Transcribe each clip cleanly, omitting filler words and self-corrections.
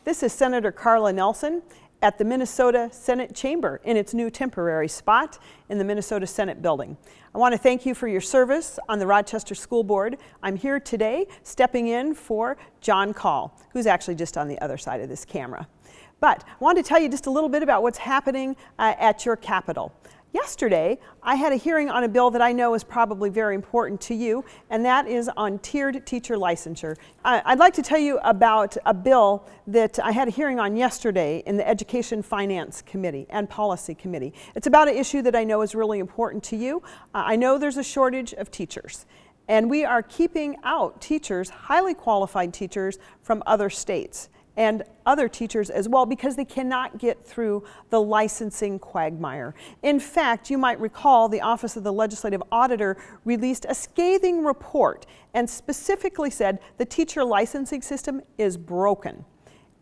This is Senator Carla Nelson at the Minnesota Senate Chamber in its new temporary spot in the Minnesota Senate building. I want to thank you for your service on the Rochester School Board. I'm here today stepping in for John Call, who's actually just on the other side of this camera. But I want to tell you just a little bit about what's happening at your Capitol. Yesterday, I had a hearing on a bill that I know is probably very important to you, and that is on tiered teacher licensure. I'd like to tell you about a bill that I had a hearing on yesterday in the Education Finance Committee and Policy Committee. It's about an issue that I know is really important to you. I know there's a shortage of teachers, and we are keeping out teachers, highly qualified teachers, from other states and other teachers as well, because they cannot get through the licensing quagmire. In fact, you might recall the Office of the Legislative Auditor released a scathing report and specifically said the teacher licensing system is broken.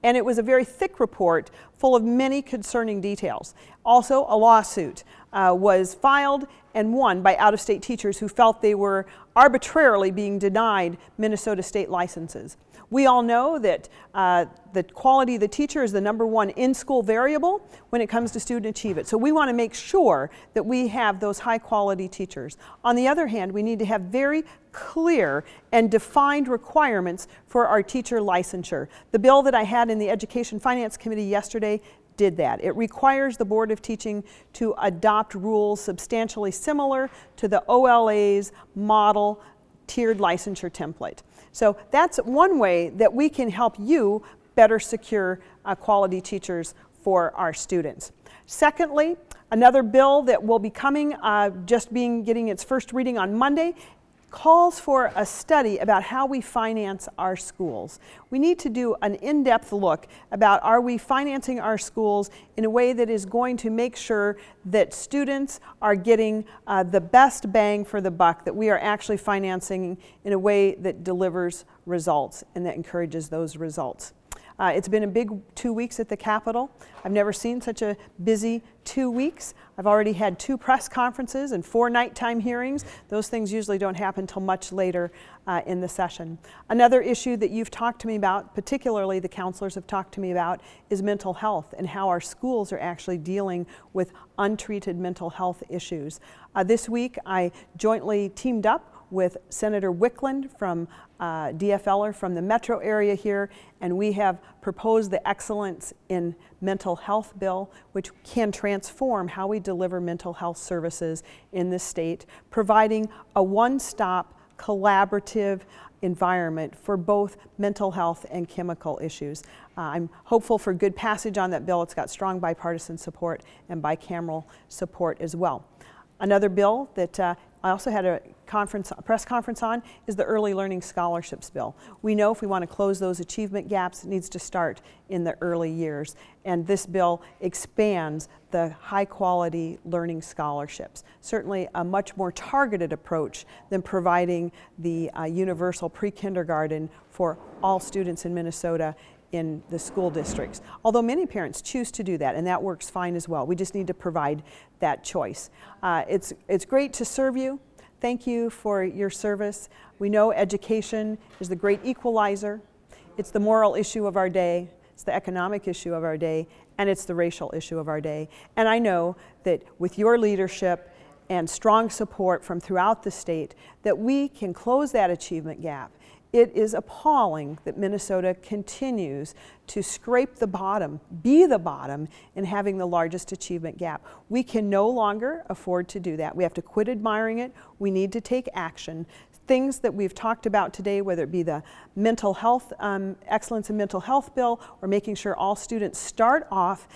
And it was a very thick report full of many concerning details. Also, a lawsuit was filed and won by out-of-state teachers who felt they were arbitrarily being denied Minnesota state licenses. We all know that the quality of the teacher is the #1 in-school variable when it comes to student achievement. So we want to make sure that we have those high-quality teachers. On the other hand, we need to have very clear and defined requirements for our teacher licensure. The bill that I had in the Education Finance Committee yesterday did that. It requires the Board of Teaching to adopt rules substantially similar to the OLA's model tiered licensure template. So that's one way that we can help you better secure quality teachers for our students. Secondly, another bill that will be coming, getting its first reading on Monday, calls for a study about how we finance our schools. We need to do an in-depth look about, are we financing our schools in a way that is going to make sure that students are getting the best bang for the buck, that we are actually financing in a way that delivers results and that encourages those results. It's been a big 2 weeks at the Capitol. I've never seen such a busy 2 weeks. I've already had 2 press conferences and 4 nighttime hearings. Those things usually don't happen till much later in the session. Another issue that you've talked to me about, particularly the counselors have talked to me about, is mental health and how our schools are actually dealing with untreated mental health issues. This week I jointly teamed up with Senator Wickland from DFLer from the metro area here, and we have proposed the Excellence in Mental Health bill, which can transform how we deliver mental health services in this state, providing a one-stop collaborative environment for both mental health and chemical issues. I'm hopeful for good passage on that bill. It's got strong bipartisan support and bicameral support as well. Another bill that I also had a press conference on is the Early Learning Scholarships bill. We know if we want to close those achievement gaps, it needs to start in the early years. And this bill expands the high quality learning scholarships. Certainly a much more targeted approach than providing the universal pre-kindergarten for all students in Minnesota in the school districts. Although many parents choose to do that, and that works fine as well. We just need to provide that choice. It's great to serve you. Thank you for your service. We know education is the great equalizer. It's the moral issue of our day. It's the economic issue of our day, and it's the racial issue of our day. And I know that with your leadership and strong support from throughout the state, that we can close that achievement gap. It is appalling that Minnesota continues to scrape the bottom, be the bottom, in having the largest achievement gap. We can no longer afford to do that. We have to quit admiring it. We need to take action. Things that we've talked about today, whether it be the mental health, Excellence in Mental Health bill, or making sure all students start off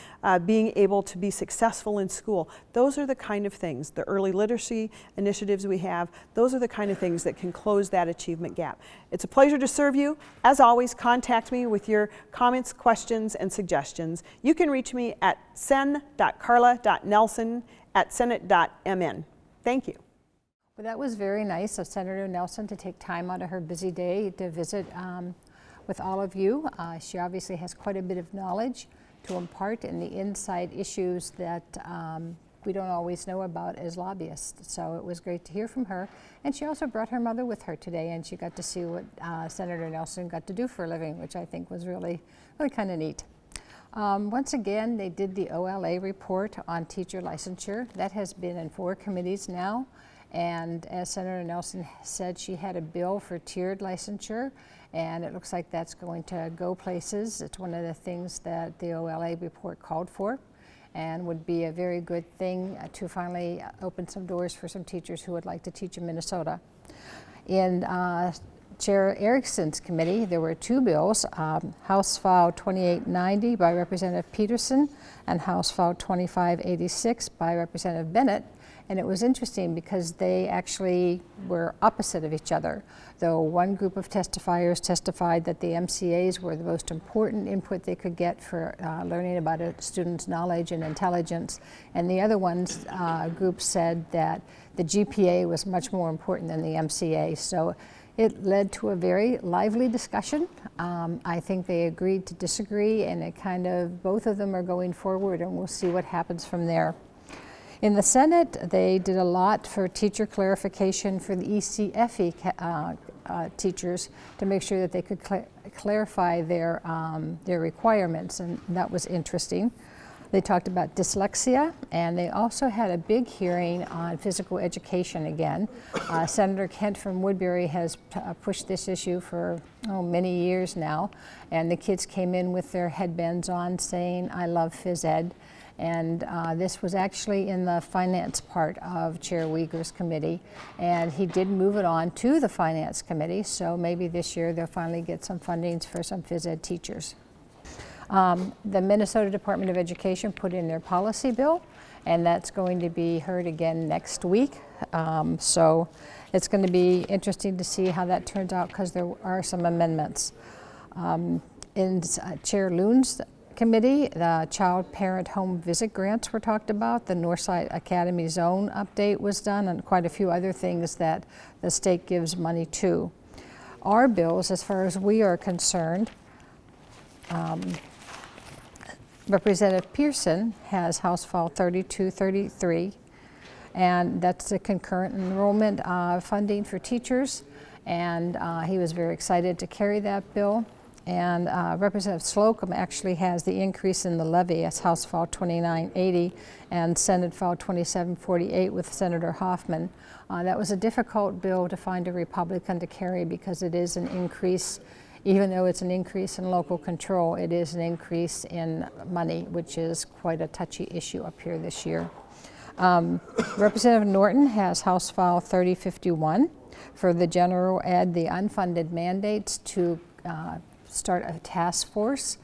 being able to be successful in school. Those are the kind of things, the early literacy initiatives we have, those are the kind of things that can close that achievement gap. It's a pleasure to serve you. As always, contact me with your comments, questions, and suggestions. You can reach me at sen.carla.nelson@senate.mn. Thank you. Well, that was very nice of Senator Nelson to take time out of her busy day to visit with all of you. She obviously has quite a bit of knowledge to impart in the inside issues that we don't always know about as lobbyists. So it was great to hear from her. And she also brought her mother with her today, and she got to see what Senator Nelson got to do for a living, which I think was really kind of neat. Once again, they did the OLA report on teacher licensure. That has been in 4 committees now. And as Senator Nelson said, she had a bill for tiered licensure, and it looks like that's going to go places. It's one of the things that the OLA report called for, and would be a very good thing to finally open some doors for some teachers who would like to teach in Minnesota. In Chair Erickson's committee, there were 2 bills, House File 2890 by Representative Peterson and House File 2586 by Representative Bennett. And it was interesting because they actually were opposite of each other. Though one group of testifiers testified that the MCAs were the most important input they could get for learning about a student's knowledge and intelligence, and the other group said that the GPA was much more important than the MCA. So it led to a very lively discussion. I think they agreed to disagree, and both of them are going forward, and we'll see what happens from there. In the Senate, they did a lot for teacher clarification for the ECFE teachers to make sure that they could clarify their requirements, and that was interesting. They talked about dyslexia, and they also had a big hearing on physical education again. Senator Kent from Woodbury has pushed this issue for many years now, and the kids came in with their headbands on saying, "I love phys ed." And this was actually in the finance part of Chair Uyghur's committee, and he did move it on to the finance committee, so maybe this year they'll finally get some fundings for some phys ed teachers. The Minnesota Department of Education put in their policy bill, and that's going to be heard again next week. So it's going to be interesting to see how that turns out, because there are some amendments. In Chair Loon's committee, the child parent home visit grants were talked about, the Northside Academy zone update was done, and quite a few other things that the state gives money to. Our bills, as far as we are concerned, Representative Pearson has House File 3233, and that's the concurrent enrollment funding for teachers, and he was very excited to carry that bill. And Representative Slocum actually has the increase in the levy as House File 2980 and Senate File 2748 with Senator Hoffman. That was a difficult bill to find a Republican to carry, because it is an increase, even though it's an increase in local control, it is an increase in money, which is quite a touchy issue up here this year. Representative Norton has House File 3051 for the general ed, the unfunded mandates to start a task force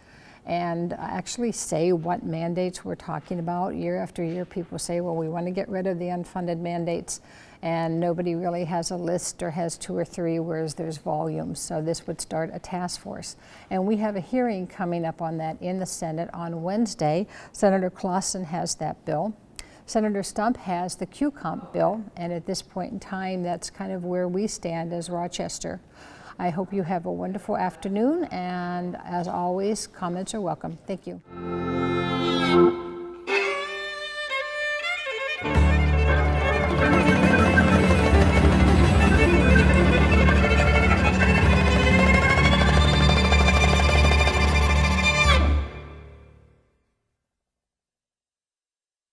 and actually say what mandates we're talking about. Year after year, people say, well, we want to get rid of the unfunded mandates, and nobody really has a list or has 2 or 3, whereas there's volumes. So this would start a task force. And we have a hearing coming up on that in the Senate on Wednesday. Senator Clausen has that bill. Senator Stump has the Q-Comp bill, and at this point in time, that's kind of where we stand as Rochester. I hope you have a wonderful afternoon, and as always, comments are welcome. Thank you.